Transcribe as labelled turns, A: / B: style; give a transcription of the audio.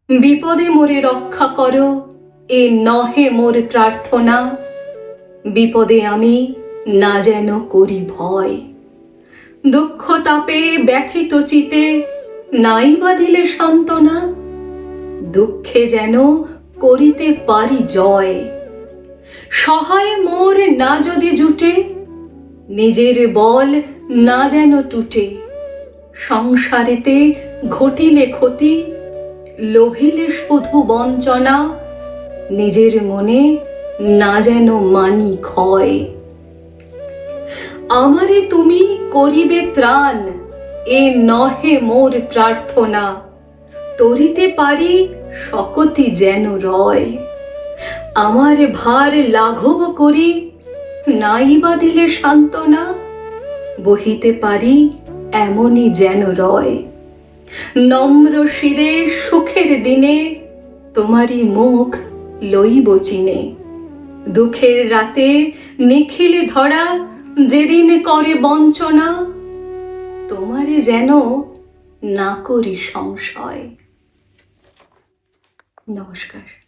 A: বিপদে মোরে রক্ষা করো, এ নহে মোর প্রার্থনা। বিপদে আমি না যেন করি ভয়। দুঃখ তাপে ব্যথিত চিতে নাই বা দিলে সান্ত্বনা। দুঃখে যেন করিতে পারি জয়। সহায় মোর না যদি জুটে, নিজের বল না যেন টুটে। সংসারেতে ঘটিলে ক্ষতি, লোভিলে শুধু বঞ্চনা। নিজের মনে না যেন মানি ক্ষয়। আমারে তুমি করিবে ত্রাণ, এ নহে মোর প্রার্থনা। তরিতে পারি শকতি যেন রয়। আমার ভার লাঘব করি নাই বা দিলে সান্ত্বনা। বহিতে পারি এমনই যেন রয়। নম্র শিরে সুখের দিনে তোমারই মুখ লইব চিনে। দুঃখের রাতে নিখিলে ধরা যেদিন করে বঞ্চনা। তোমারে যেন না করি সংশয়। নমস্কার।